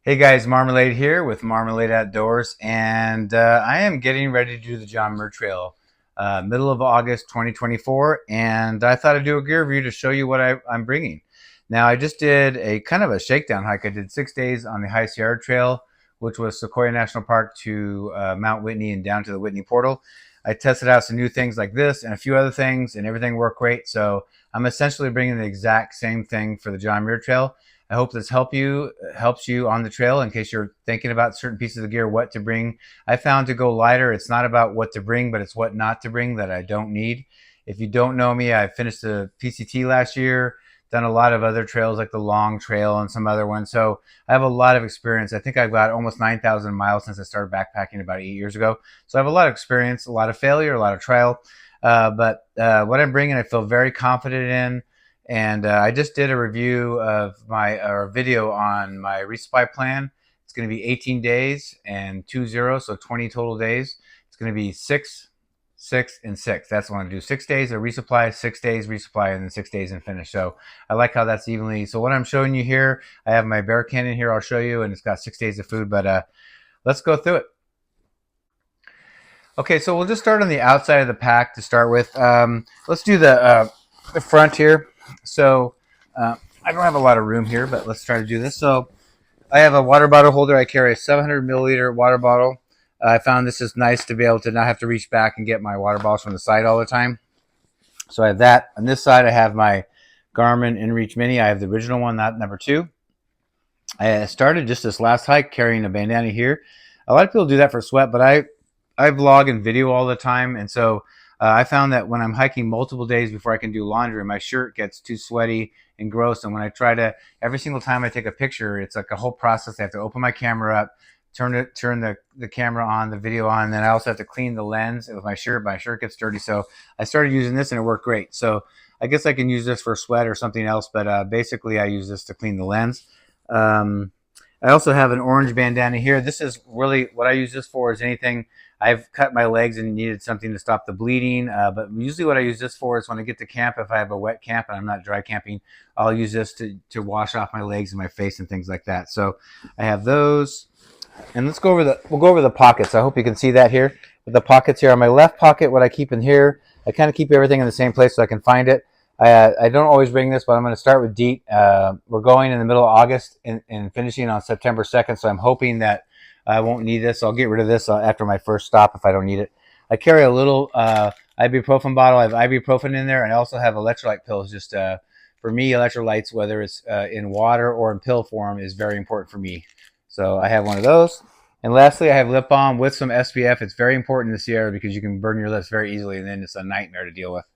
Hey guys, Marmalade here with Marmalade Outdoors, and I am getting ready to do the John Muir Trail, middle of August 2024, and I thought I'd do a gear review to show you what I'm bringing. Now, I just did a kind of a shakedown hike. I did 6 days on the High Sierra Trail, which was Sequoia National Park to Mount Whitney and down to the Whitney Portal. I tested out some new things like this and a few other things, and everything worked great. So I'm essentially bringing the exact same thing for the John Muir Trail. I hope this helps you on the trail in case you're thinking about certain pieces of gear, what to bring. I found to go lighter, it's not about what to bring, but it's what not to bring that I don't need. If you don't know me, I finished the PCT last year, done a lot of other trails like the Long Trail and some other ones. So I have a lot of experience. I think I've got almost 9,000 miles since I started backpacking about 8 years ago. So I have a lot of experience, a lot of failure, a lot of trial. But what I'm bringing, I feel very confident in. And I just did a review of my or video on my resupply plan. It's going to be 18 days and 20, so 20 total days. It's going to be 6, 6, and 6. That's what I'm going to do. 6 days of resupply, 6 days resupply, and then 6 days and finish. So I like how that's evenly. So what I'm showing you here, I have my bear can in here. I'll show you, and it's got 6 days of food. But let's go through it. Okay, so we'll just start on the outside of the pack to start with. Let's do the front here. So I don't have a lot of room here, but let's try to do this. So I have a water bottle holder. I carry a 700 milliliter water bottle. I found this is nice to be able to not have to reach back and get my water bottles from the side all the time. So I have that. On this side, I have my Garmin InReach Mini. I have the original one, not number 2. I started just this last hike carrying a bandana here. A lot of people do that for sweat, but I vlog and video all the time, and so I found that when I'm hiking multiple days before I can do laundry, my shirt gets too sweaty and gross. And when I try to, every single time I take a picture, it's like a whole process. I have to open my camera up, turn the camera on, the video on, and then I also have to clean the lens with my shirt. My shirt gets dirty, so I started using this and it worked great. So I guess I can use this for sweat or something else, but basically I use this to clean the lens. I also have an orange bandana here. This is really what I use this for is anything. I've cut my legs and needed something to stop the bleeding, but usually what I use this for is when I get to camp, if I have a wet camp and I'm not dry camping, I'll use this to wash off my legs and my face and things like that. So I have those. And we'll go over the pockets. I hope you can see that here. With the pockets here on my left pocket, what I keep in here, I kind of keep everything in the same place so I can find it. I don't always bring this, but I'm going to start with DEET. We're going in the middle of August and finishing on September 2nd, so I'm hoping that I won't need this. I'll get rid of this after my first stop if I don't need it. I carry a little ibuprofen bottle. I have ibuprofen in there, and I also have electrolyte pills. Just for me, electrolytes, whether it's in water or in pill form, is very important for me. So I have one of those. And lastly, I have lip balm with some SPF. It's very important in the Sierra because you can burn your lips very easily, and then it's a nightmare to deal with.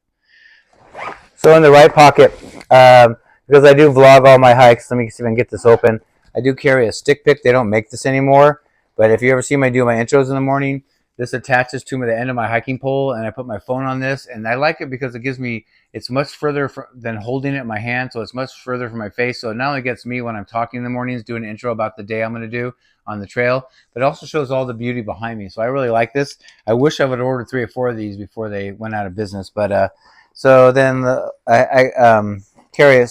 So in the right pocket, because I do vlog all my hikes, let me see if I can get this open. I do carry a stick pick. They don't make this anymore. But if you ever see me do my intros in the morning, this attaches to the end of my hiking pole, and I put my phone on this. And I like it because it gives me, it's much further than holding it in my hand, so it's much further from my face. So it not only gets me when I'm talking in the mornings, doing an intro about the day I'm going to do on the trail, but it also shows all the beauty behind me. So I really like this. I wish I would order 3 or 4 of these before they went out of business. But so then I carry a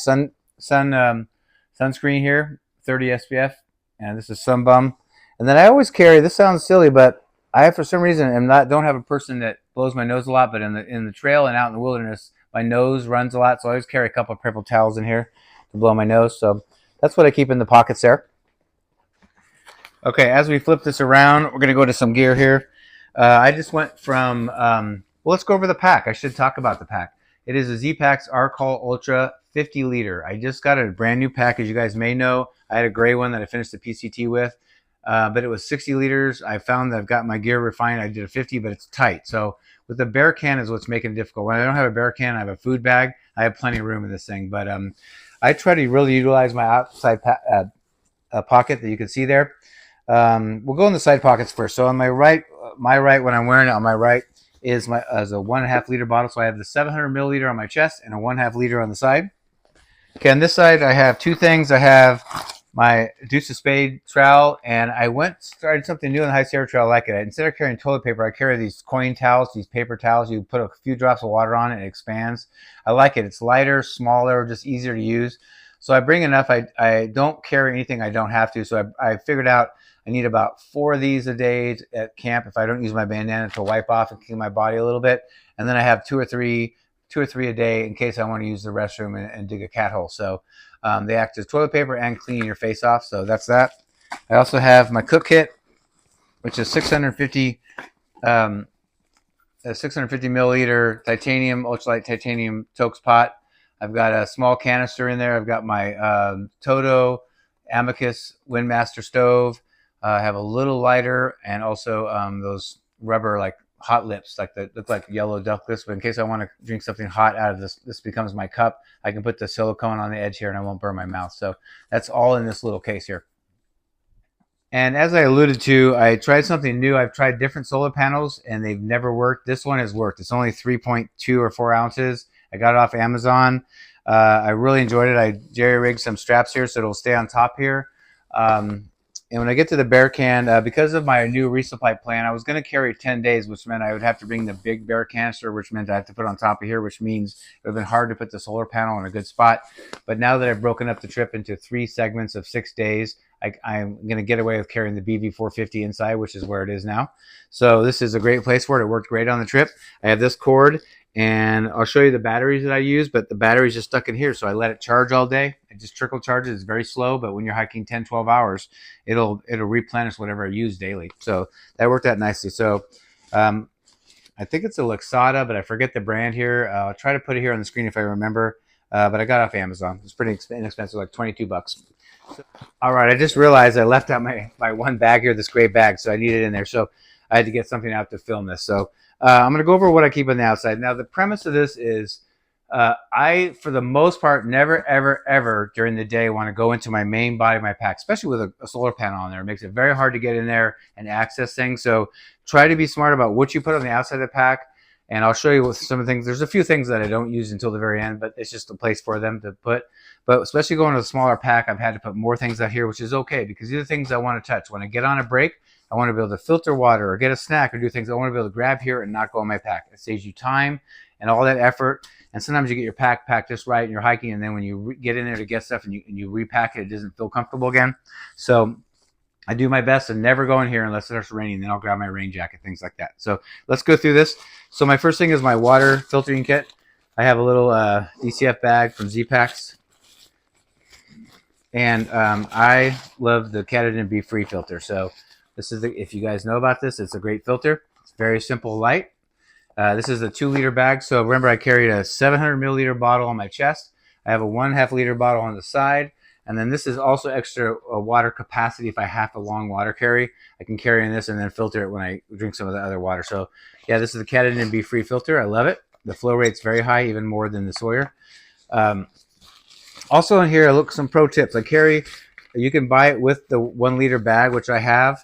sunscreen here, 30 SPF, and this is Sun Bum. And then I always carry, this sounds silly, but I, for some reason, don't have a person that blows my nose a lot, but in the trail and out in the wilderness, my nose runs a lot, so I always carry a couple of purple towels in here to blow my nose. So that's what I keep in the pockets there. Okay, as we flip this around, we're going to go to some gear here. I just went from, well, let's go over the pack. I should talk about the pack. It is a Z-Packs Arcol Ultra 50 liter. I just got a brand new pack, as you guys may know. I had a gray one that I finished the PCT with. But it was 60 liters. I found that I've got my gear refined. I did a 50, but it's tight. So with the bear can is what's making it difficult. When I don't have a bear can, I have a food bag. I have plenty of room in this thing. But I try to really utilize my outside pocket that you can see there. We'll go in the side pockets first. So on my right, when I'm wearing it on my right is a 1.5 liter bottle. So I have the 700 milliliter on my chest and a 1.5 liter on the side. Okay, on this side, I have 2 things. I have my Deuce of Spade trowel, and I started something new in the High Sierra Trail. I like it. Instead of carrying toilet paper, I carry these coin towels, these paper towels. You put a few drops of water on it, and it expands. I like it. It's lighter, smaller, just easier to use. So I bring enough. I don't carry anything I don't have to. So I figured out I need about 4 of these a day at camp if I don't use my bandana to wipe off and clean my body a little bit. And then I have two or three a day in case I want to use the restroom and dig a cat hole. So they act as toilet paper and clean your face off. So that's that. I also have my cook kit, which is 650 a 650 milliliter titanium, ultralight titanium Tokes pot. I've got a small canister in there. I've got my Toto Amicus Windmaster stove. I have a little lighter and also those rubber like hot lips, like that look like yellow duck lips. But in case I want to drink something hot out of this becomes my cup. I can put the silicone on the edge here and I won't burn my mouth. So that's all in this little case here. And as I alluded to, I tried something new. I've tried different solar panels and they've never worked. This one has worked. It's only 3.2 or 4 ounces. I got it off Amazon. I really enjoyed it. I jerry-rigged some straps here so it'll stay on top here. And when I get to the bear can, because of my new resupply plan, I was going to carry 10 days, which meant I would have to bring the big bear canister, which meant I have to put on top of here, which means it would have been hard to put the solar panel in a good spot. But now that I've broken up the trip into 3 segments of 6 days, I'm going to get away with carrying the BV450 inside, which is where it is now. So this is a great place for it. It worked great on the trip. I have this cord, and I'll show you the batteries that I use, but the battery's just stuck in here, so I let it charge all day. It just trickle charges. It's very slow, but when you're hiking 10, 12 hours, it'll replenish whatever I use daily. So that worked out nicely. So I think it's a Luxada, but I forget the brand here. I'll try to put it here on the screen if I remember, but I got it off Amazon. It's pretty inexpensive, like 22 bucks. So, all right, I just realized I left out my one bag here, this gray bag, so I need it in there. So I had to get something out to film this. So I'm going to go over what I keep on the outside. Now, the premise of this is I, for the most part, never, ever, ever during the day want to go into my main body of my pack, especially with a solar panel on there. It makes it very hard to get in there and access things. So try to be smart about what you put on the outside of the pack. And I'll show you with some of the things. There's a few things that I don't use until the very end, but it's just a place for them to put. But especially going to a smaller pack, I've had to put more things out here, which is okay because these are things I want to touch. When I get on a break, I want to be able to filter water or get a snack or do things I want to be able to grab here and not go on my pack. It saves you time and all that effort. And sometimes you get your pack packed just right and you're hiking, and then when you get in there to get stuff and you repack it, it doesn't feel comfortable again. So I do my best to never go in here unless it starts raining. Then I'll grab my rain jacket, things like that. So let's go through this. So my first thing is my water filtering kit. I have a little DCF bag from Z-Packs. And I love the Katadyn Be Free filter. So this is if you guys know about this, it's a great filter. It's very simple, light. This is a 2-liter bag. So remember, I carried a 700 milliliter bottle on my chest. I have a 1.5 liter bottle on the side. And then this is also extra water capacity. If I have a long water carry, I can carry in this and then filter it when I drink some of the other water. So yeah, this is the Katadyn Be Free filter. I love it. The flow rate's very high, even more than the Sawyer. Also in here, look, some pro tips. You can buy it with the 1 liter bag, which I have.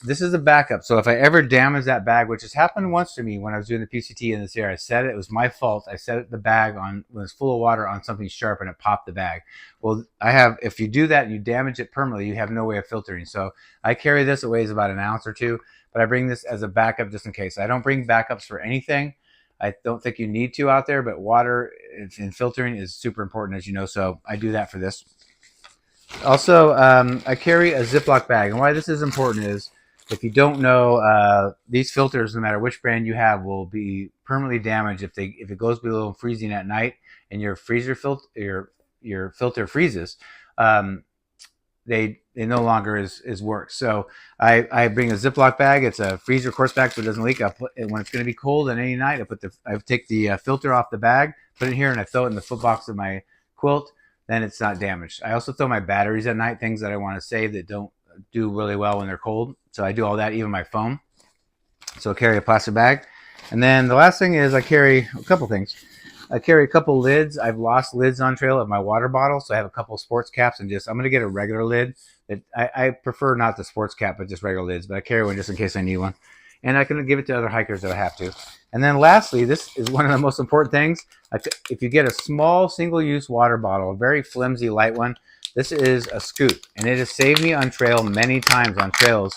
This is a backup. So if I ever damage that bag, which has happened once to me when I was doing the PCT in this area, I set it. It was my fault. I set the bag on when it was full of water on something sharp and it popped the bag. Well, if you do that and you damage it permanently, you have no way of filtering. So I carry this. It weighs about 1 ounce or 2, but I bring this as a backup just in case. I don't bring backups for anything. I don't think you need to out there, but water and filtering is super important, as you know. So I do that for this. Also, I carry a Ziploc bag, and why this is important is, if you don't know, these filters, no matter which brand you have, will be permanently damaged if it goes below freezing at night and your your filter freezes. They no longer is work. So I bring a Ziploc bag. It's a freezer course bag, so it doesn't leak. When it's going to be cold on any night, I take the filter off the bag, put it in here, and I throw it in the foot box of my quilt. Then it's not damaged. I also throw my batteries at night, things that I want to save that don't do really well when they're cold. So I do all that, even my phone. So I carry a plastic bag. And then the last thing is I carry a couple things. I carry a couple lids. I've lost lids on trail of my water bottle, so I have a couple sports caps, and I'm going to get a regular lid. I prefer not the sports cap, but just regular lids, but I carry one just in case I need one. And I can give it to other hikers if I have to. And then lastly, this is one of the most important things. If you get a small single-use water bottle, a very flimsy, light one, this is a scoop, and it has saved me on trail many times on trails.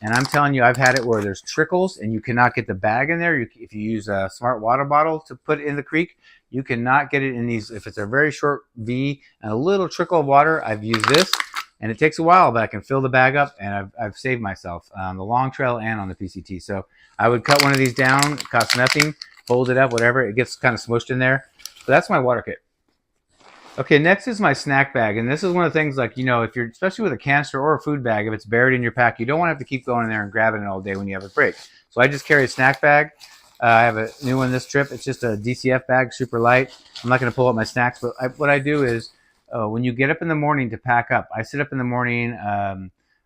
And I'm telling you, I've had it where there's trickles and you cannot get the bag in there. If you use a smart water bottle to put in the creek, You cannot get it in these. If it's a very short V and a little trickle of water, I've used this, and it takes a while, but I can fill the bag up, and I've saved myself on the long trail and on the PCT. So I would cut one of these down. It costs nothing. Fold it up, whatever. It gets kind of smushed in there. So that's my water kit. Okay, next is my snack bag, and this is one of the things, like, if you're, especially with a canister or a food bag, if it's buried in your pack, you don't want to have to keep going in there and grabbing it all day when you have a break. So I just carry a snack bag. I have a new one this trip. It's just a DCF bag, super light. I'm not going to pull up my snacks, but what I do is when you get up in the morning to pack up, I sit up in the morning.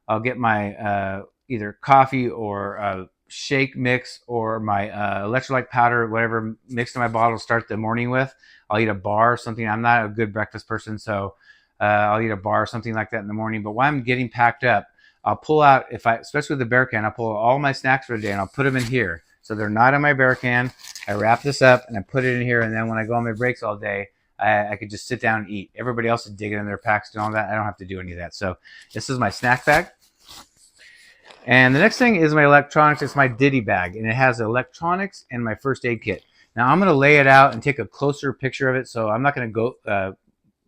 I'll get my either coffee or shake mix or my electrolyte powder, whatever mixed in my bottle to start the morning with. I'll eat a bar or something. I'm not a good breakfast person, so I'll eat a bar or something like that in the morning. But while I'm getting packed up, I'll pull out, especially with the bear can, I'll pull out all my snacks for the day and I'll put them in here. So they're not in my bear can. I wrap this up and I put it in here, and then when I go on my breaks all day, I could just sit down and eat. Everybody else is digging in their packs and all that. I don't have to do any of that. So this is my snack bag. And the next thing is my electronics. It's my Diddy bag, and it has electronics and my first aid kit. Now I'm going to lay it out and take a closer picture of it, so I'm not going to go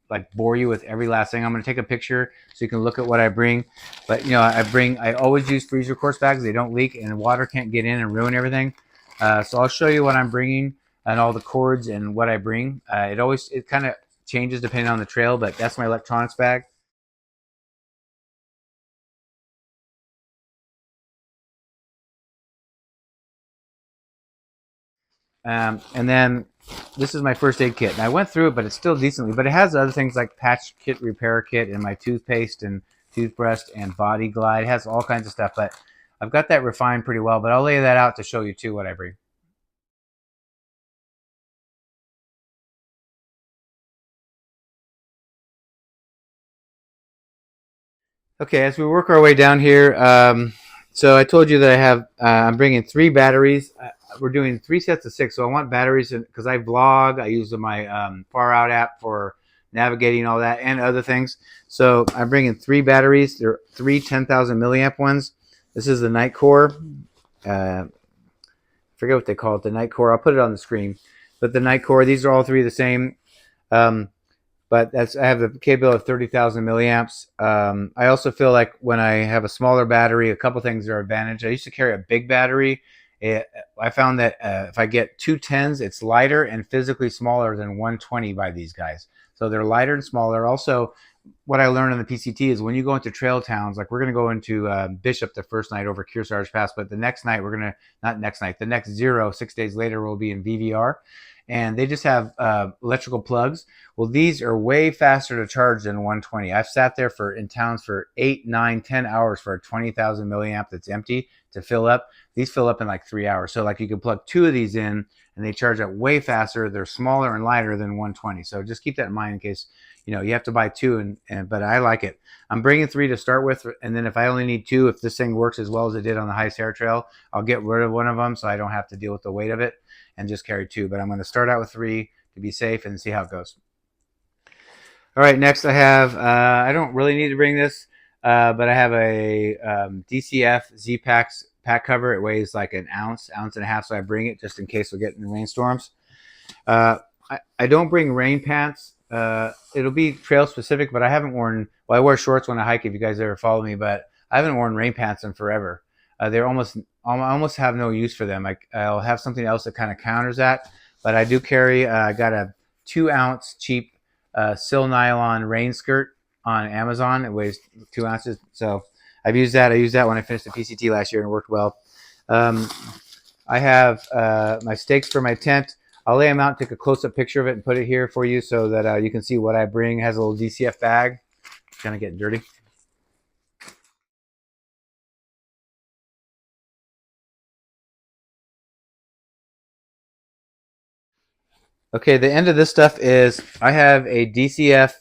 like bore you with every last thing. I'm going to take a picture so you can look at what I bring. But I always use freezer course bags. They don't leak and water can't get in and ruin everything. So I'll show you what I'm bringing and all the cords and what I bring. It kind of changes depending on the trail, but that's my electronics bag. And then this is my first aid kit. And I went through it, but it's still decently. But it has other things like patch kit, repair kit, and my toothpaste and toothbrush and body glide. It has all kinds of stuff. But I've got that refined pretty well. But I'll lay that out to show you too what I bring. Okay, as we work our way down here, so I told you that I'm bringing 3 batteries. We're doing 3 sets of 6, so I want batteries because I vlog. I use my Far Out app for navigating all that and other things. So I'm bringing 3 batteries. They're 10,000 milliamp ones. This is the Night Core. I forget what they call it, the Night Core. I'll put it on the screen. But the Night Core, these are all 3 the same. Um, but I have the capability of 30,000 milliamps. I also feel like when I have a smaller battery, a couple things are advantage. I used to carry a big battery. I found that if I get 210s, it's lighter and physically smaller than 120 by these guys. So they're lighter and smaller. Also, what I learned on the PCT is when you go into trail towns, like we're going to go into Bishop the first night over Kearsarge Pass, but the next night not next night, the next 6 days later, we'll be in VVR. And they just have electrical plugs. Well, these are way faster to charge than 120. I've sat there in towns for 8, 9, 10 hours for a 20,000 milliamp that's empty to fill up. These fill up in like 3 hours. So like you can plug 2 of these in and they charge up way faster. They're smaller and lighter than 120. So just keep that in mind in case you have to buy 2. But I like it. I'm bringing 3 to start with, and then if I only need 2, if this thing works as well as it did on the High Sierra Trail, I'll get rid of one of them so I don't have to deal with the weight of it and just carry 2. But I'm going to start out with 3 to be safe and see how it goes. All right, next I have, I don't really need to bring this, but I have a DCF Z-Packs pack cover. It weighs like an ounce and a half, so I bring it just in case we get in rainstorms. I don't bring rain pants. It'll be trail specific, but I haven't worn, well, I wear shorts when I hike if you guys ever follow me, but I haven't worn rain pants in forever. I almost have no use for them. I'll have something else that kind of counters that, but I do carry, I got a 2-ounce cheap sil nylon rain skirt on Amazon. It weighs 2 ounces. So I've used that. I used that when I finished the PCT last year and it worked well. I have my stakes for my tent. I'll lay them out, take a close-up picture of it, and put it here for you so that you can see what I bring. It has a little DCF bag. It's kind of getting dirty. Okay, the end of this stuff is I have a DCF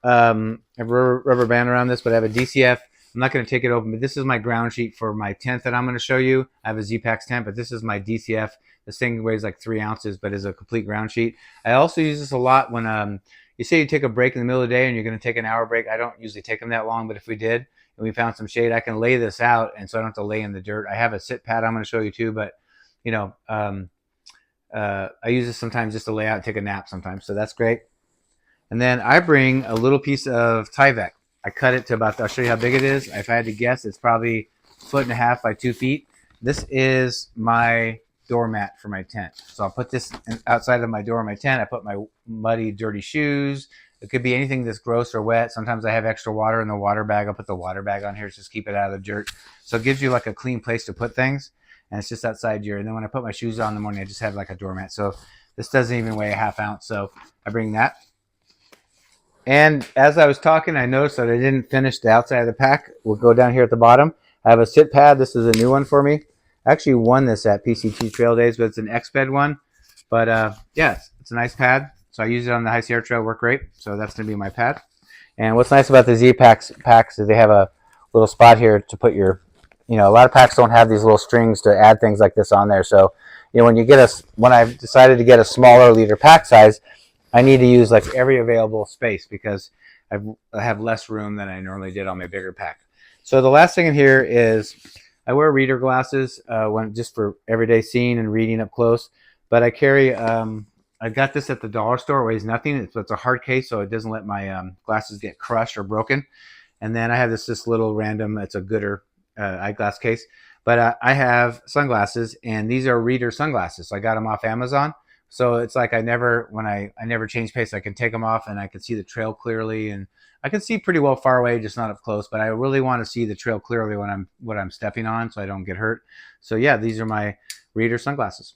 a rubber band around this, but I have a DCF. I'm not going to take it open, but this is my ground sheet for my tent that I'm going to show you. I have a Z-Packs tent, but this is my DCF. This thing weighs like 3 ounces, but is a complete ground sheet. I also use this a lot when you say you take a break in the middle of the day and you're going to take an hour break. I don't usually take them that long, but if we did and we found some shade, I can lay this out, and so I don't have to lay in the dirt. I have a sit pad I'm going to show you too, but you know, I use this sometimes just to lay out and take a nap sometimes, so that's great. And then I bring a little piece of Tyvek. I cut it to about, I'll show you how big it is. If I had to guess, it's probably 1.5 feet by 2 feet. This is my doormat for my tent. So I'll put this outside of my door of my tent. I put my muddy, dirty shoes. It could be anything that's gross or wet. Sometimes I have extra water in the water bag. I'll put the water bag on here to just keep it out of the dirt. So it gives you like a clean place to put things. And it's just outside here. And then when I put my shoes on in the morning, I just have like a doormat. So this doesn't even weigh a ½ ounce. So I bring that. And as I was talking, I noticed that I didn't finish the outside of the pack. We'll go down here at the bottom. I have a sit pad. This is a new one for me. I actually won this at PCT Trail Days, but it's an X-Bed one. But yeah, it's a nice pad. So I use it on the High Sierra Trail, work great. So that's going to be my pad. And what's nice about the Z packs is they have a little spot here to put your, a lot of packs don't have these little strings to add things like this on there. So, when I've decided to get a smaller liter pack size, I need to use like every available space because I have less room than I normally did on my bigger pack. So the last thing in here is I wear reader glasses just for everyday seeing and reading up close. But I carry, I got this at the dollar store. It weighs nothing. It's a hard case, so it doesn't let my glasses get crushed or broken. And then I have this little random, it's a Gooder eyeglass case. But I have sunglasses, and these are reader sunglasses. So I got them off Amazon. So it's like I never change pace. I can take them off and I can see the trail clearly, and I can see pretty well far away, just not up close. But I really want to see the trail clearly when I'm stepping on, so I don't get hurt. So yeah, these are my reader sunglasses.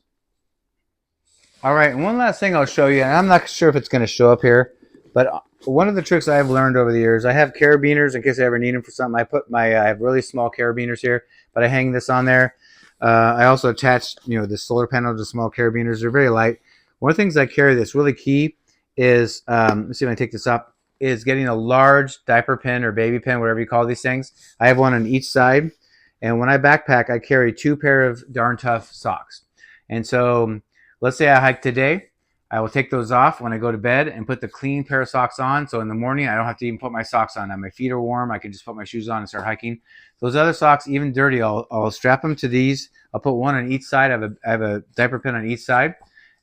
All right, and one last thing I'll show you, and I'm not sure if it's going to show up here, but one of the tricks I've learned over the years, I have carabiners in case I ever need them for something. I have really small carabiners here, but I hang this on there. I also attach, the solar panel to small carabiners. They're very light. One of the things I carry that's really key is, let's see if I take this up, is getting a large diaper pin or baby pin, whatever you call these things. I have one on each side. And when I backpack, I carry 2 pair of Darn Tough socks. And so let's say I hike today. I will take those off when I go to bed and put the clean pair of socks on. So in the morning, I don't have to even put my socks on. My feet are warm. I can just put my shoes on and start hiking. Those other socks, even dirty, I'll strap them to these. I'll put one on each side. I have a diaper pin on each side.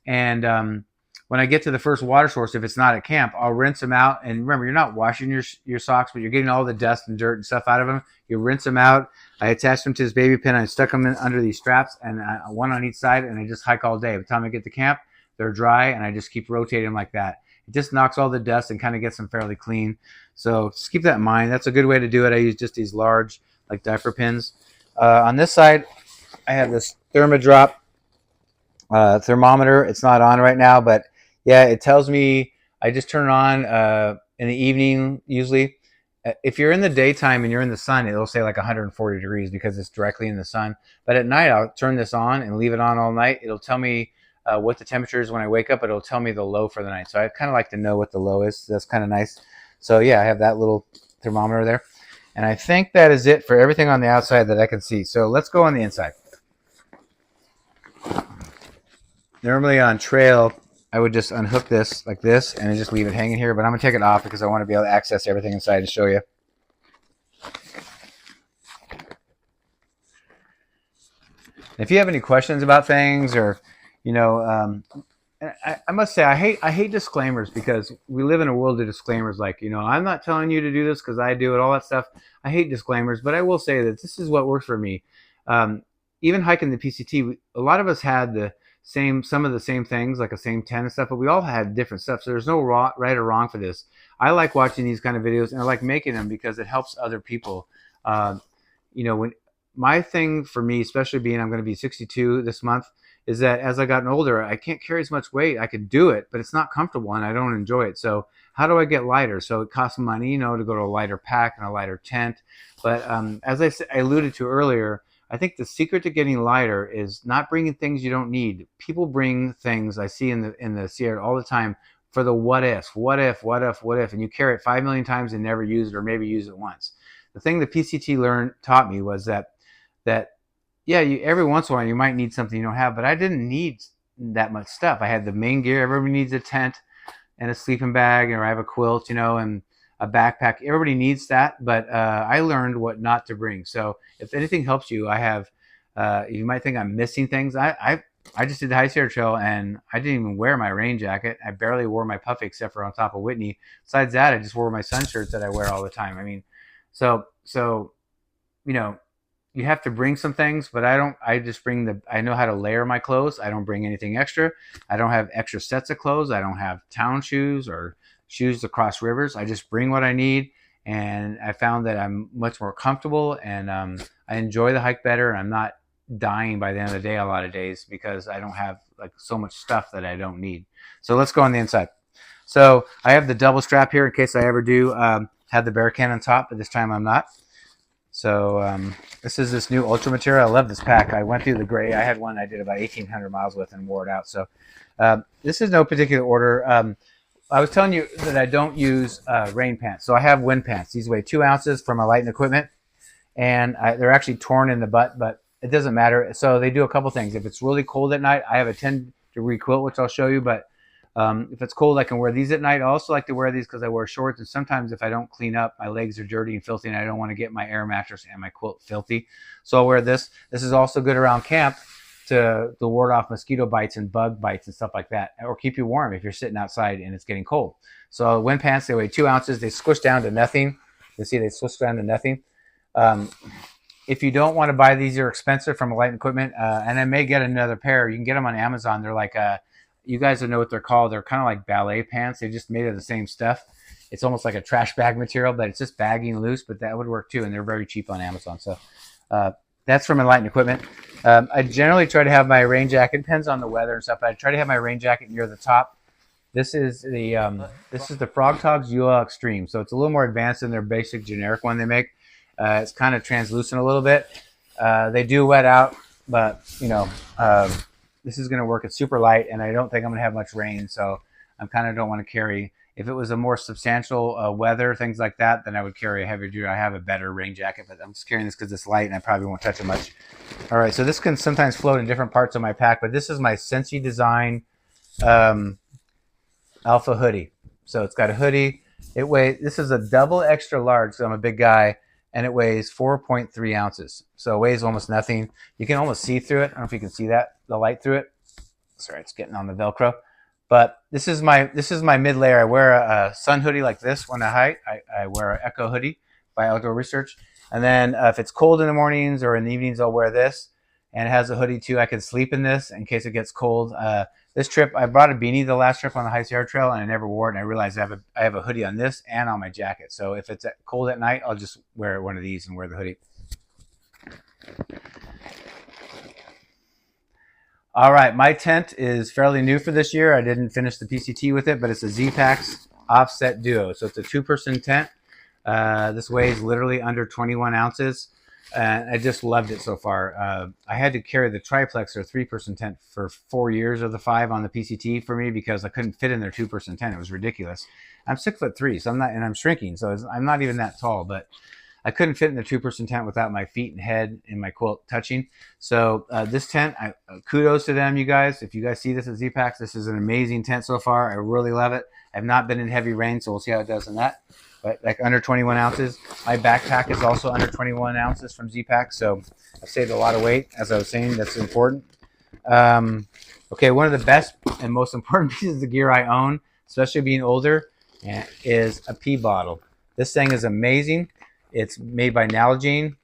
And when I get to the first water source, if it's not at camp, I'll rinse them out. And remember, you're not washing your socks, but you're getting all the dust and dirt and stuff out of them. You rinse them out. I attach them to this baby pin. I stuck them in under these straps, and one on each side, and I just hike all day. By the time I get to camp, they're dry, and I just keep rotating them like that. It just knocks all the dust and kind of gets them fairly clean. So just keep that in mind. That's a good way to do it. I use just these large like diaper pins. On this side, I have this Thermadrop thermometer. It's not on right now, but yeah, it tells me, I just turn it on in the evening usually. If you're in the daytime and you're in the sun, it'll say like 140 degrees because it's directly in the sun. But at night, I'll turn this on and leave it on all night. It'll tell me what the temperature is when I wake up. It'll tell me the low for the night. So I kind of like to know what the low is. So that's kind of nice. So yeah, I have that little thermometer there. And I think that is it for everything on the outside that I can see. So let's go on the inside. Normally on trail, I would just unhook this like this and just leave it hanging here. But I'm going to take it off because I want to be able to access everything inside and show you. If you have any questions about things, or I must say I hate disclaimers, because we live in a world of disclaimers. Like, I'm not telling you to do this because I do it, all that stuff. I hate disclaimers, but I will say that this is what works for me. Even hiking the PCT, a lot of us had some of the same things, like a same tent and stuff, but we all had different stuff. So there's no right or wrong for this. I like watching these kind of videos, and I like making them because it helps other people. When my thing for me, especially being I'm going to be 62 this month, is that as I gotten older, I can't carry as much weight. I could do it, but it's not comfortable and I don't enjoy it. So how do I get lighter? So it costs money, to go to a lighter pack and a lighter tent. But as I alluded to earlier, I think the secret to getting lighter is not bringing things you don't need. People bring things, I see in the Sierra all the time, for the what if, and you carry it 5 million times and never use it, or maybe use it once. The thing the PCT taught me was that yeah, every once in a while you might need something you don't have, but I didn't need that much stuff. I had the main gear. Everybody needs a tent and a sleeping bag, or I have a quilt, and a backpack. Everybody needs that, but I learned what not to bring. So if anything helps you, I have, you might think I'm missing things. I I just did the High Sierra Trail, and I didn't even wear my rain jacket. I barely wore my puffy except for on top of Whitney. Besides that, I just wore my sun shirts that I wear all the time. I mean, so you know, you have to bring some things, but I don't. I just bring the. I know how to layer my clothes. I don't bring anything extra. I don't have extra sets of clothes. I don't have town shoes or shoes to cross rivers. I just bring what I need, and I found that I'm much more comfortable, and I enjoy the hike better. And I'm not dying by the end of the day a lot of days because I don't have like so much stuff that I don't need. So let's go on the inside. So I have the double strap here in case I ever do have the bear can on top, but this time I'm not. So this is this new Ultra material. I love this pack. I went through the gray. I had one I did about 1,800 miles with and wore it out. So this is no particular order. I was telling you that I don't use rain pants. So I have wind pants. These weigh 2 ounces for my lighting equipment. And they're actually torn in the butt, but it doesn't matter. So they do a couple things. If it's really cold at night, I have a 10-degree quilt, which I'll show you. But if it's cold, I can wear these at night. I also like to wear these because I wear shorts, and sometimes if I don't clean up, my legs are dirty and filthy, and I don't want to get my air mattress and my quilt filthy. So I'll wear this. This is also good around camp to ward off mosquito bites and bug bites and stuff like that, or keep you warm if you're sitting outside and it's getting cold. So wind pants, they weigh 2 ounces. They squish down to nothing. You see they squish down to nothing. If you don't want to buy these, they're expensive from a light equipment, and I may get another pair. You can get them on Amazon. They're like you guys will know what they're called. They're kind of like ballet pants. They're just made of the same stuff. It's almost like a trash bag material, but it's just baggy and loose. But that would work too, and they're very cheap on Amazon. So that's from Enlightened Equipment. I generally try to have my rain jacket. Depends on the weather and stuff. But I try to have my rain jacket near the top. This is the Frog Togs UL Extreme. So it's a little more advanced than their basic generic one they make. It's kind of translucent a little bit. They do wet out, but this is going to work. It's super light, and I don't think I'm going to have much rain, so I kind of don't want to carry. If it was a more substantial weather, things like that, then I would carry a heavier duty. I have a better rain jacket, but I'm just carrying this because it's light, and I probably won't touch it much. All right, so this can sometimes float in different parts of my pack, but this is my Sensi Design Alpha hoodie. So it's got a hoodie. This is a double extra large, so I'm a big guy, and it weighs 4.3 ounces. So it weighs almost nothing. You can almost see through it. I don't know if you can see that, the light through it. Sorry, it's getting on the Velcro. But this is my mid layer. I wear a sun hoodie like this when I hike. I wear an Echo hoodie by Outdoor Research. And then if it's cold in the mornings or in the evenings, I'll wear this. And it has a hoodie too. I can sleep in this in case it gets cold. This trip, I brought a beanie the last trip on the High Sierra Trail, and I never wore it. And I realized I have a hoodie on this and on my jacket. So if it's cold at night, I'll just wear one of these and wear the hoodie. All right, my tent is fairly new for this year. I didn't finish the PCT with it, but it's a Z-Packs Offset Duo. So it's a 2-person tent. This weighs literally under 21 ounces. And I just loved it so far. I had to carry the triplex or 3-person tent for 4 years of the 5 on the PCT for me because I couldn't fit in their 2-person tent. It was ridiculous. I'm 6'3", so I'm not, and I'm shrinking, so I'm not even that tall. But I couldn't fit in the 2-person tent without my feet and head and my quilt touching. So this tent, kudos to them, you guys. If you guys see this at Z-Packs, this is an amazing tent so far. I really love it. I've not been in heavy rain, so we'll see how it does in that. But like under 21 ounces. My backpack is also under 21 ounces from Z-Pack, so I've saved a lot of weight. As I was saying, that's important. Okay, one of the best and most important pieces of gear I own, especially being older, is a pee bottle. This thing is amazing. It's made by Nalgene,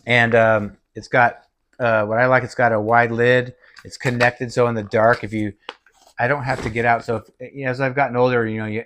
and it's got what I like. It's got a wide lid. It's connected, so in the dark, I don't have to get out. So as I've gotten older,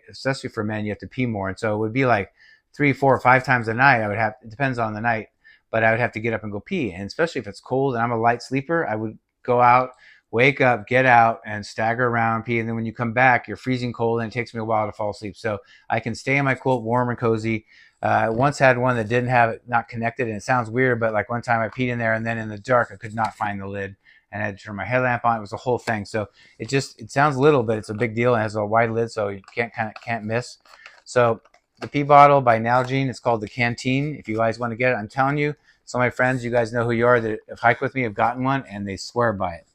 especially for men, you have to pee more. And so it would be like 3, 4, 5 times a night. It depends on the night, but I would have to get up and go pee. And especially if it's cold and I'm a light sleeper, I would go out, wake up, get out and stagger around, pee. And then when you come back, you're freezing cold and it takes me a while to fall asleep. So I can stay in my quilt warm and cozy. I once had one that didn't have it, not connected. And it sounds weird, but like one time I peed in there and then in the dark, I could not find the lid. And I had to turn my headlamp on. It was a whole thing. So it sounds little, but it's a big deal. And it has a wide lid, so you can't miss. So the pee bottle by Nalgene, it's called the Canteen. If you guys want to get it, I'm telling you, some of my friends, you guys know who you are, that have hiked with me, have gotten one, and they swear by it.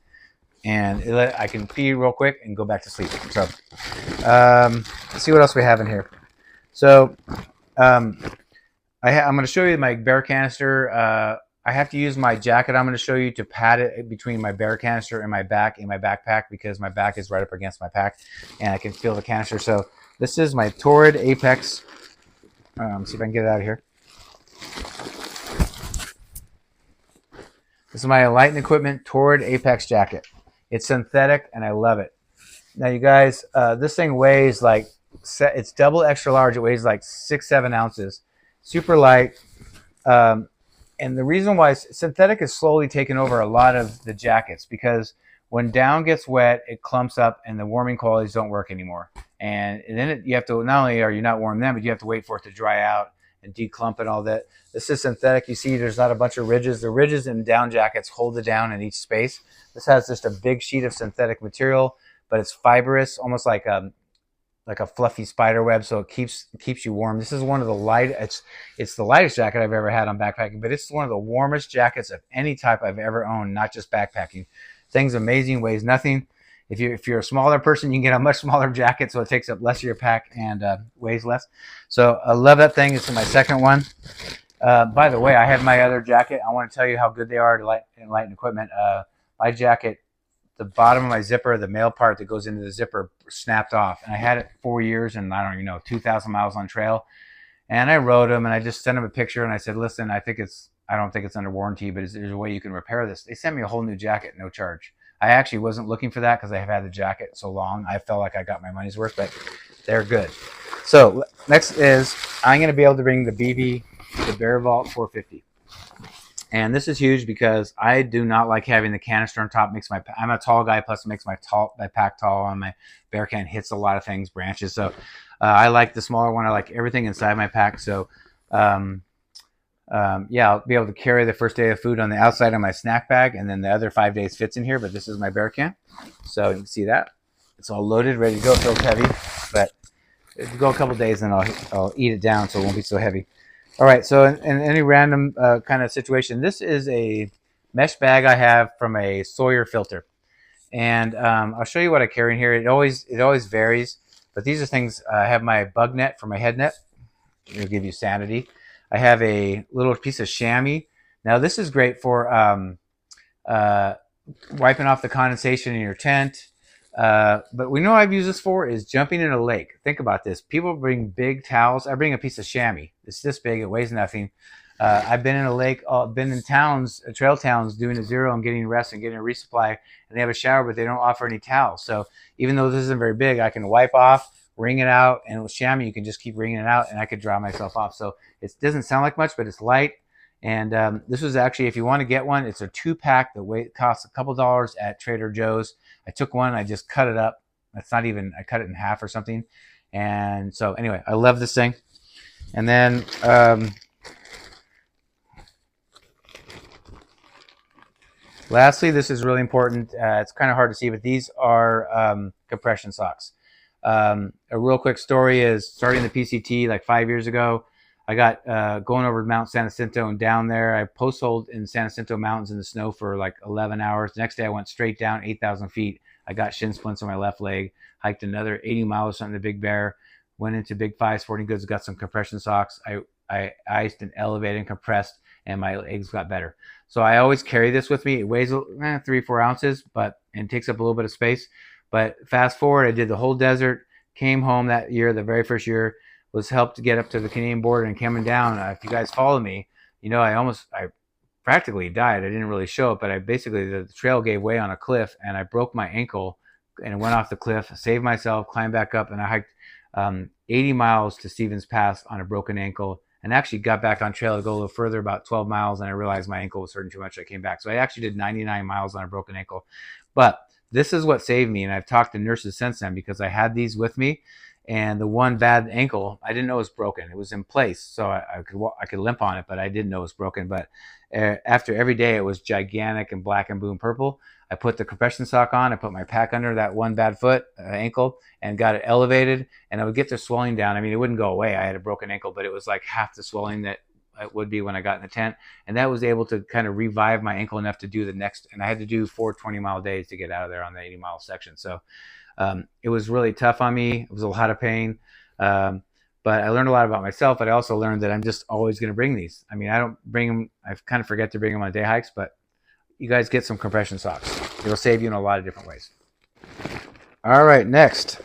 And I can pee real quick and go back to sleep. So let's see what else we have in here. So I'm going to show you my bear canister. I have to use my jacket I'm going to show you to pad it between my bear canister and my backpack because my back is right up against my pack and I can feel the canister. So this is my Torrid Apex. See if I can get it out of here. This is my Light and Equipment Torrid Apex jacket. It's synthetic and I love it. Now you guys, this thing weighs like, it's double extra large. It weighs like 6-7 ounces. Super light. And the reason why synthetic is slowly taking over a lot of the jackets because when down gets wet, it clumps up and the warming qualities don't work anymore. And then you have to, not only are you not warm then, but you have to wait for it to dry out and declump and all that. This is synthetic. You see there's not a bunch of ridges. The ridges in down jackets hold it down in each space. This has just a big sheet of synthetic material, but it's fibrous, almost like a fluffy spider web, so it keeps you warm. This is one of the it's the lightest jacket I've ever had on backpacking, but it's one of the warmest jackets of any type I've ever owned, not just backpacking. Thing's amazing, weighs nothing. If you're a smaller person, you can get a much smaller jacket, so it takes up less of your pack and weighs less. So I love that thing. It's my second one. By the way, I have my other jacket. I want to tell you how good they are to Light and Equipment. My jacket, the bottom of my zipper, the male part that goes into the zipper, snapped off. And I had it 4 years and I don't even know, 2,000 miles on trail. And I wrote them and I just sent them a picture and I said, listen, I don't think it's under warranty, but there's a way you can repair this. They sent me a whole new jacket, no charge. I actually wasn't looking for that because I have had the jacket so long. I felt like I got my money's worth, but they're good. So next is I'm going to be able to bring the BB, the Bear Vault 450. And this is huge because I do not like having the canister on top. I'm a tall guy, plus it makes my pack tall, and my bear can hits a lot of things, branches. So I like the smaller one. I like everything inside my pack. So yeah, I'll be able to carry the first day of food on the outside of my snack bag, and then the other 5 days fits in here. But this is my bear can, so you can see that it's all loaded, ready to go. It feels heavy, but it'll go a couple days, and I'll eat it down so it won't be so heavy. All right, so in any random kind of situation, this is a mesh bag I have from a Sawyer filter, and I'll show you what I carry in here. It always varies, but these are things. I have my bug net for my head net. It'll give you sanity. I have a little piece of chamois. Now this is great for wiping off the condensation in your tent. But we know I've used this for is jumping in a lake. Think about this. People bring big towels. I bring a piece of chamois. It's this big. It weighs nothing. I've been in a lake, been in towns, trail towns, doing a zero and getting rest and getting a resupply, and they have a shower, but they don't offer any towels. So even though this isn't very big, I can wipe off, wring it out, and with chamois, you can just keep wringing it out, and I could dry myself off. So it doesn't sound like much, but it's light. And this was actually, if you want to get one, it's a 2-pack that costs a couple dollars at Trader Joe's. I took one, I just cut it up. That's not even, I cut it in half or something. And so anyway, I love this thing. And then lastly, this is really important. It's kind of hard to see, but these are compression socks. A real quick story is starting the PCT like 5 years ago. I got going over Mount San Jacinto and down there. I post-holed in San Jacinto Mountains in the snow for like 11 hours. The next day I went straight down 8,000 feet. I got shin splints on my left leg, hiked another 80 miles something to Big Bear, went into Big Five Sporting Goods, got some compression socks. I iced and elevated and compressed, and my legs got better. So I always carry this with me. It weighs 3-4 ounces, and takes up a little bit of space. But fast forward, I did the whole desert, came home that year, the very first year, was helped to get up to the Canadian border and coming down. If you guys follow me, you know I practically died. I didn't really show it, but the trail gave way on a cliff, and I broke my ankle and went off the cliff, saved myself, climbed back up, and I hiked 80 miles to Stevens Pass on a broken ankle, and actually got back on trail to go a little further, about 12 miles, and I realized my ankle was hurting too much. I came back. So I actually did 99 miles on a broken ankle. But this is what saved me, and I've talked to nurses since then because I had these with me. And the one bad ankle, I didn't know it was broken. It was in place, so I could limp on it, but I didn't know it was broken. But after every day, it was gigantic and black and blue and purple. I put the compression sock on. I put my pack under that one bad foot ankle and got it elevated, and I would get the swelling down. I mean, it wouldn't go away. I had a broken ankle, but it was like half the swelling that it would be when I got in the tent, and that was able to kind of revive my ankle enough to do the next. And I had to do 4 20-mile days to get out of there on the 80-mile section. So it was really tough on me. It was a lot of pain. But I learned a lot about myself, but I also learned that I'm just always going to bring these. I mean, I don't bring them, I kind of forget to bring them on day hikes, but you guys get some compression socks. It'll save you in a lot of different ways. All right, next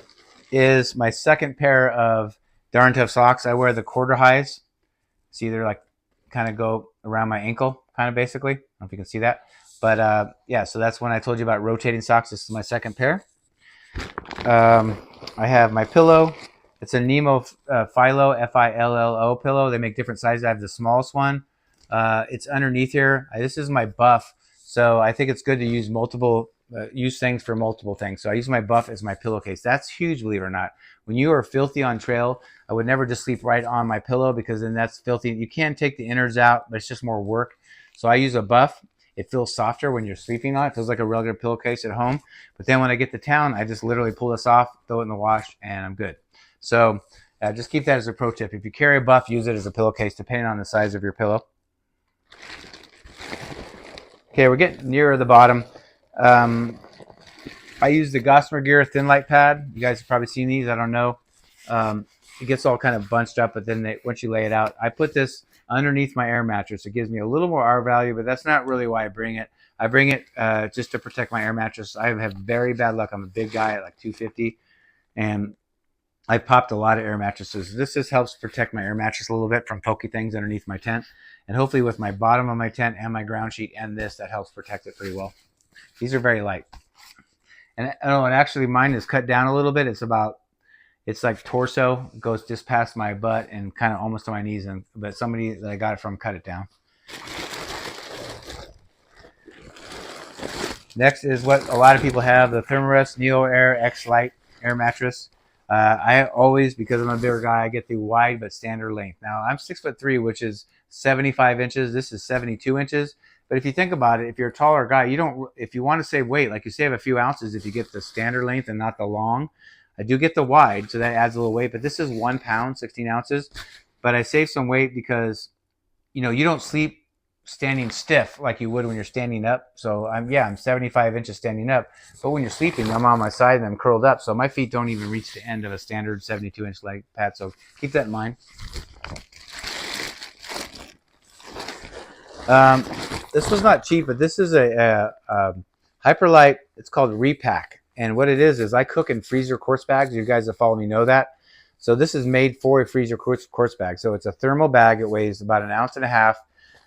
is my second pair of Darn Tough socks. I wear the quarter highs. See, they're like kind of go around my ankle, kind of basically. I don't know if you can see that. But yeah, so that's when I told you about rotating socks. This is my second pair. I have my pillow. It's a Nemo Philo, Fillo pillow. They make different sizes. I have the smallest one. It's underneath here. This is my buff, so I think it's good to use use things for multiple things. So I use my buff as my pillowcase. That's huge, believe it or not. When you are filthy on trail, I would never just sleep right on my pillow because then that's filthy. You can take the innards out, but it's just more work. So I use a buff. It feels softer when you're sleeping on it. It feels like a regular pillowcase at home. But then when I get to town, I just literally pull this off, throw it in the wash, and I'm good. So just keep that as a pro tip. If you carry a buff, use it as a pillowcase, depending on the size of your pillow. Okay, we're getting nearer the bottom. I use the Jmt Gear Thin Light Pad. You guys have probably seen these. I don't know. It gets all kind of bunched up, but then once you lay it out, I put this underneath my air mattress. It gives me a little more R value, but that's not really why I bring it. I bring it just to protect my air mattress. I have very bad luck. I'm a big guy at like 250, and I popped a lot of air mattresses. This just helps protect my air mattress a little bit from pokey things underneath my tent. And hopefully with my bottom of my tent and my ground sheet and this, that helps protect it pretty well. These are very light. And actually mine is cut down a little bit. It's like torso, it goes just past my butt and kind of almost to my knees. But somebody that I got it from cut it down. Next is what a lot of people have, the Thermarest Neo Air X Lite air mattress. I always, because I'm a bigger guy, I get the wide but standard length. Now I'm 6'3", which is 75 inches. This is 72 inches. But if you think about it, if you're a taller guy, if you want to save weight, like you save a few ounces if you get the standard length and not the long. I do get the wide, so that adds a little weight, but this is 1 pound, 16 ounces. But I save some weight because, you don't sleep standing stiff like you would when you're standing up. So I'm 75 inches standing up, but when you're sleeping, I'm on my side and I'm curled up. So my feet don't even reach the end of a standard 72-inch leg pad. So keep that in mind. This was not cheap, but this is a Hyperlight. It's called Repack. And what it is I cook in freezer quartz bags. You guys that follow me know that. So this is made for a freezer quartz bag. So it's a thermal bag. It weighs about 1.5 ounces.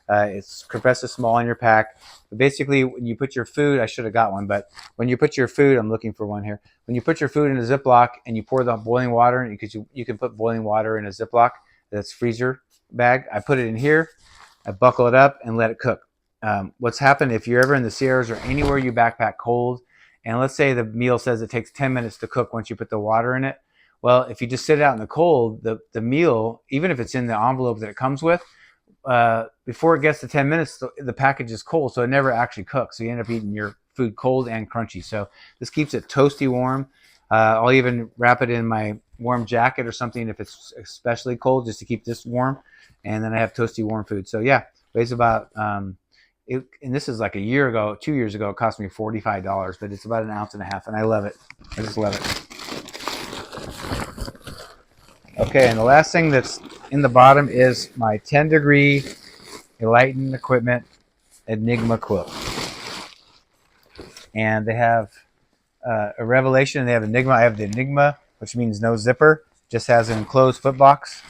It's compresses small in your pack. But basically, when you put your food, I should have got one, but when you put your food, I'm looking for one here. When you put your food in a Ziploc and you pour the boiling water, and you can put boiling water in a Ziploc that's freezer bag. I put it in here, I buckle it up, and let it cook. What's happened if you're ever in the Sierras or anywhere you backpack cold, and let's say the meal says it takes 10 minutes to cook once you put the water in it. Well, if you just sit it out in the cold, the meal, even if it's in the envelope that it comes with, before it gets to 10 minutes, the package is cold, so it never actually cooks. So you end up eating your food cold and crunchy. So this keeps it toasty warm. I'll even wrap it in my warm jacket or something if it's especially cold, just to keep this warm. And then I have toasty warm food. So yeah, weighs about, and this is like 2 years ago, it cost me $45, but it's about 1.5 ounces, and I love it. I just love it. Okay, and the last thing that's in the bottom is my 10-degree Enlightened Equipment Enigma quilt. And they have a Revelation, and they have Enigma. I have the Enigma, which means no zipper, just has an enclosed foot box.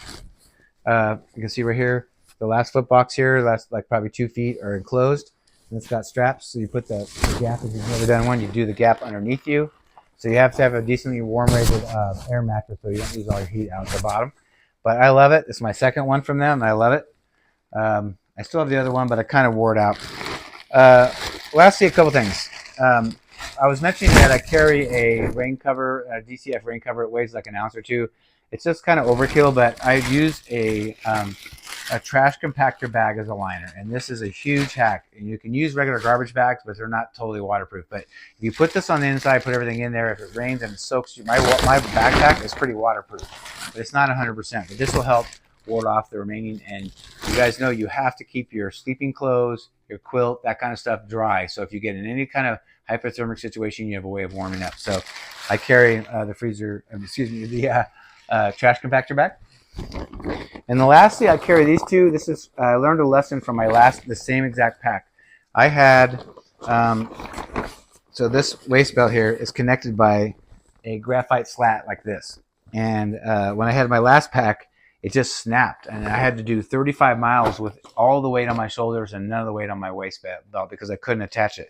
You can see right here, the last foot box here, that's like probably 2 feet, are enclosed. And it's got straps, so you put the gap, if you've never done one, you do the gap underneath you. So you have to have a decently warm rated air mattress so you don't lose all your heat out the bottom. But I love it. It's my second one from them, and I love it. I still have the other one, but I kind of wore it out. Lastly, a couple things. I was mentioning that I carry a rain cover, a DCF rain cover. It weighs like 1 ounce or 2. It's just kind of overkill, but I use a trash compactor bag as a liner, and this is a huge hack. And you can use regular garbage bags, but they're not totally waterproof. But if you put this on the inside, put everything in there, if it rains and it soaks you, my backpack is pretty waterproof, but it's not 100%. But this will help ward off the remaining. And you guys know you have to keep your sleeping clothes, your quilt, that kind of stuff dry. So if you get in any kind of hypothermic situation, you have a way of warming up. So I carry the trash compactor bag. And the lastly, I carry these two. This is I learned a lesson from the same exact pack. I had um, so this waist belt here is connected by a graphite slat like this. And when I had my last pack, it just snapped, and I had to do 35 miles with all the weight on my shoulders and none of the weight on my waist belt because I couldn't attach it.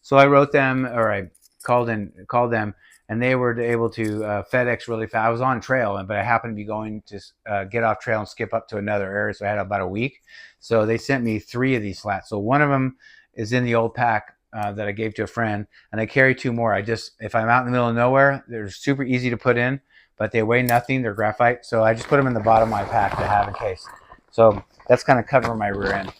So I wrote them, or I called them, and they were able to FedEx really fast. I was on trail, but I happened to be going to get off trail and skip up to another area, so I had about a week. So they sent me 3 of these slats. So one of them is in the old pack that I gave to a friend, and I carry 2 more. If I'm out in the middle of nowhere, they're super easy to put in, but they weigh nothing. They're graphite, so I just put them in the bottom of my pack to have in case. So that's kind of covering my rear end.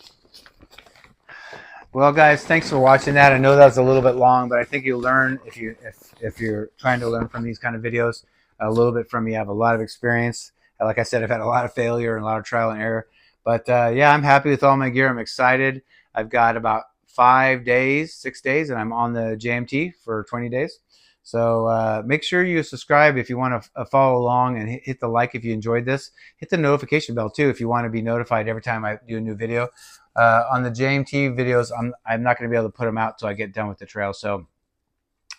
Well, guys, thanks for watching that. I know that was a little bit long, but I think you'll learn if you're trying to learn from these kind of videos a little bit from me. I have a lot of experience. Like I said, I've had a lot of failure and a lot of trial and error. But yeah, I'm happy with all my gear. I'm excited. I've got about 6 days, and I'm on the JMT for 20 days. So make sure you subscribe if you want to follow along, and hit the like if you enjoyed this. Hit the notification bell too if you want to be notified every time I do a new video. On the JMT videos, I'm not going to be able to put them out till I get done with the trail. So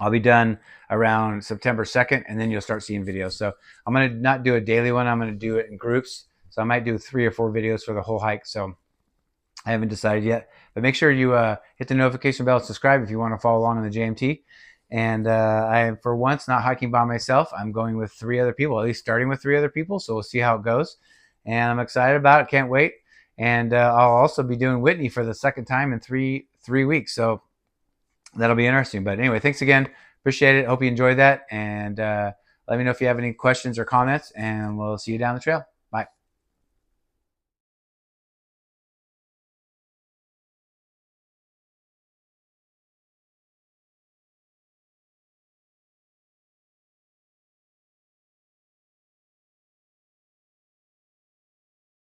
I'll be done around September 2nd, and then you'll start seeing videos. So I'm going to not do a daily one. I'm going to do it in groups. So I might do 3 or 4 videos for the whole hike. So I haven't decided yet. But make sure you hit the notification bell and subscribe if you want to follow along on the JMT. And I am, for once, not hiking by myself. I'm going with 3 other people, at least starting with 3 other people. So we'll see how it goes. And I'm excited about it. Can't wait. And I'll also be doing Whitney for the second time in three weeks. So that'll be interesting. But anyway, thanks again. Appreciate it. Hope you enjoyed that. And let me know if you have any questions or comments. And we'll see you down the trail.